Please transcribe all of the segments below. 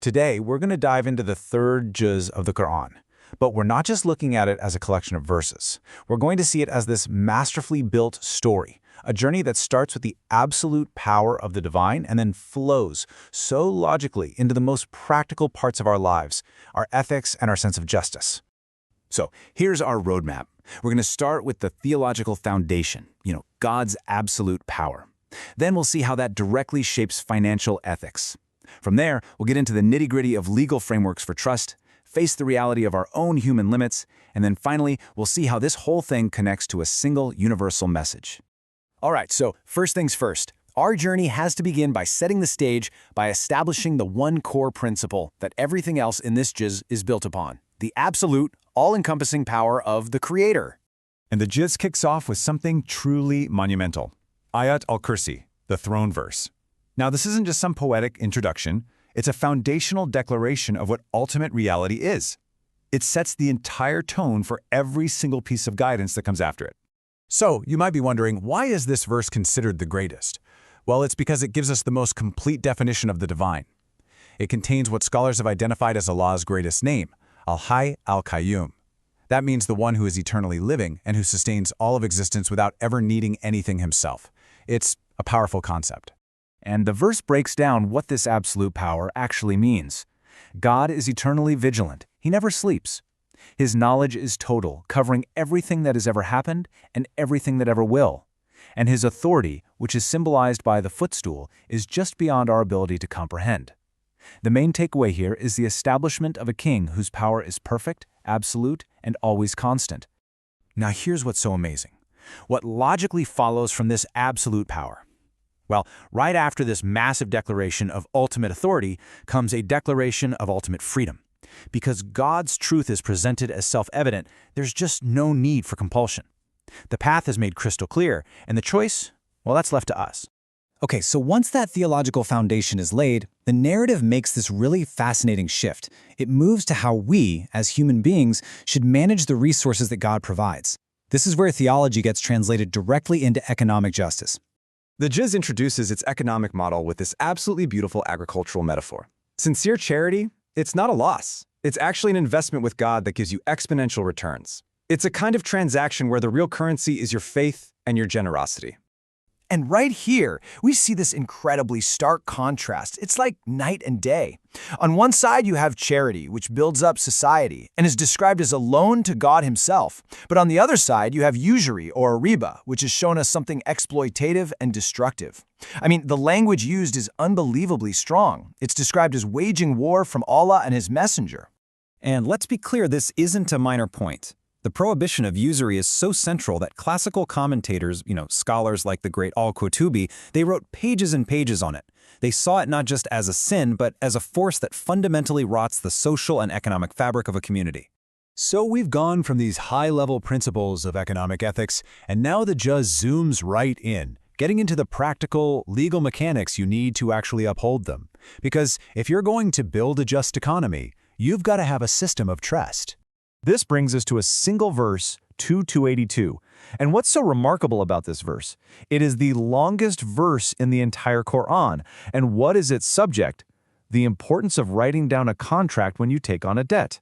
Today, we're going to dive into the third juz of the Qur'an. But we're not just looking at it as a collection of verses. We're going to see it as this masterfully built story, a journey that starts with the absolute power of the divine and then flows so logically into the most practical parts of our lives, our ethics and our sense of justice. So here's our roadmap. We're going to start with the theological foundation, God's absolute power. Then we'll see how that directly shapes financial ethics. From there, we'll get into the nitty-gritty of legal frameworks for trust, face the reality of our own human limits, and then finally, we'll see how this whole thing connects to a single universal message. All right, so first things first. Our journey has to begin by setting the stage by establishing the one core principle that everything else in this juz is built upon, the absolute, all-encompassing power of the Creator. And the juz kicks off with something truly monumental. Ayat al-Kursi, the throne verse. Now, this isn't just some poetic introduction. It's a foundational declaration of what ultimate reality is. It sets the entire tone for every single piece of guidance that comes after it. So, you might be wondering, why is this verse considered the greatest? Well, it's because it gives us the most complete definition of the divine. It contains what scholars have identified as Allah's greatest name, Al-Hayy Al-Qayyum. That means the one who is eternally living and who sustains all of existence without ever needing anything himself. It's a powerful concept. And the verse breaks down what this absolute power actually means. God is eternally vigilant. He never sleeps. His knowledge is total, covering everything that has ever happened and everything that ever will. And his authority, which is symbolized by the footstool, is just beyond our ability to comprehend. The main takeaway here is the establishment of a king whose power is perfect, absolute, and always constant. Now here's what's so amazing. What logically follows from this absolute power? Well, right after this massive declaration of ultimate authority comes a declaration of ultimate freedom. Because God's truth is presented as self-evident, there's just no need for compulsion. The path is made crystal clear, and the choice, well, that's left to us. Okay, so once that theological foundation is laid, the narrative makes this really fascinating shift. It moves to how we, as human beings, should manage the resources that God provides. This is where theology gets translated directly into economic justice. The juz introduces its economic model with this absolutely beautiful agricultural metaphor. Sincere charity, it's not a loss. It's actually an investment with God that gives you exponential returns. It's a kind of transaction where the real currency is your faith and your generosity. And right here, we see this incredibly stark contrast. It's like night and day. On one side, you have charity, which builds up society and is described as a loan to God himself. But on the other side, you have usury, or riba, which is shown as something exploitative and destructive. I mean, the language used is unbelievably strong. It's described as waging war from Allah and his messenger. And let's be clear, this isn't a minor point. The prohibition of usury is so central that classical commentators, scholars like the great Al-Qutubi, they wrote pages and pages on it. They saw it not just as a sin, but as a force that fundamentally rots the social and economic fabric of a community. So we've gone from these high-level principles of economic ethics, and now the juz zooms right in, getting into the practical, legal mechanics you need to actually uphold them. Because if you're going to build a just economy, you've got to have a system of trust. This brings us to a single verse, 282. And what's so remarkable about this verse? It is the longest verse in the entire Qur'an. And what is its subject? The importance of writing down a contract when you take on a debt.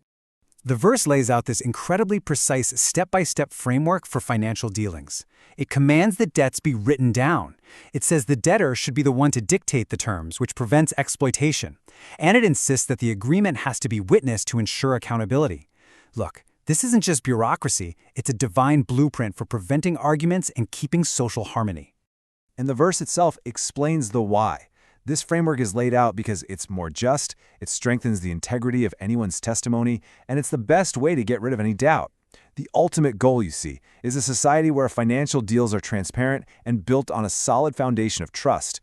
The verse lays out this incredibly precise step-by-step framework for financial dealings. It commands that debts be written down. It says the debtor should be the one to dictate the terms, which prevents exploitation. And it insists that the agreement has to be witnessed to ensure accountability. Look, this isn't just bureaucracy, it's a divine blueprint for preventing arguments and keeping social harmony. And the verse itself explains the why. This framework is laid out because it's more just, it strengthens the integrity of anyone's testimony, and it's the best way to get rid of any doubt. The ultimate goal, you see, is a society where financial deals are transparent and built on a solid foundation of trust.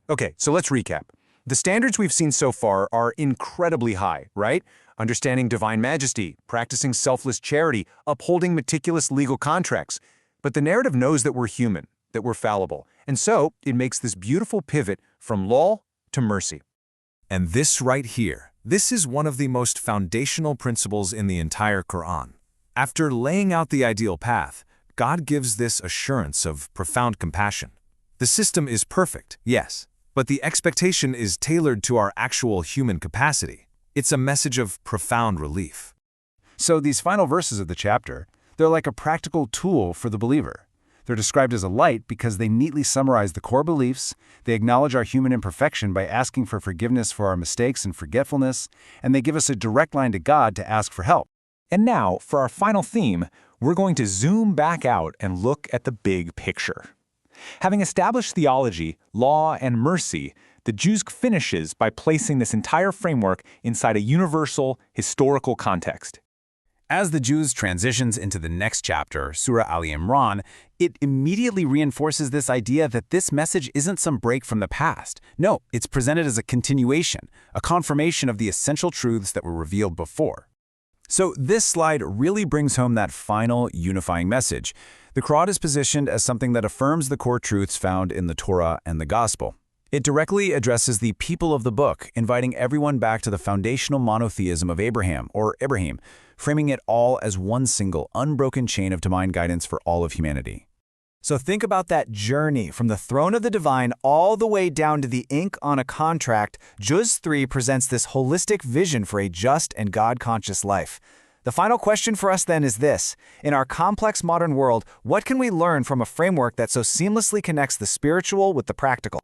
Okay, so let's recap. The standards we've seen so far are incredibly high, right? Understanding divine majesty, practicing selfless charity, upholding meticulous legal contracts. But the narrative knows that we're human, that we're fallible, and so it makes this beautiful pivot from law to mercy. And this right here, this is one of the most foundational principles in the entire Qur'an. After laying out the ideal path, God gives this assurance of profound compassion. The system is perfect, yes, But the expectation is tailored to our actual human capacity. It's a message of profound relief. So these final verses of the chapter, they're like a practical tool for the believer. They're described as a light because they neatly summarize the core beliefs, they acknowledge our human imperfection by asking for forgiveness for our mistakes and forgetfulness, and they give us a direct line to God to ask for help. And now, for our final theme, we're going to zoom back out and look at the big picture. Having established theology, law, and mercy, the Jews finishes by placing this entire framework inside a universal, historical context. As the Jews transitions into the next chapter, Surah Ali Imran, it immediately reinforces this idea that this message isn't some break from the past. No, it's presented as a continuation, a confirmation of the essential truths that were revealed before. So this slide really brings home that final unifying message. The Qur'an is positioned as something that affirms the core truths found in the Torah and the Gospel. It directly addresses the people of the book, inviting everyone back to the foundational monotheism of Abraham, or Ibrahim, framing it all as one single, unbroken chain of divine guidance for all of humanity. So think about that journey from the throne of the divine all the way down to the ink on a contract. Juz 3 presents this holistic vision for a just and God-conscious life. The final question for us then is this: in our complex modern world, what can we learn from a framework that so seamlessly connects the spiritual with the practical?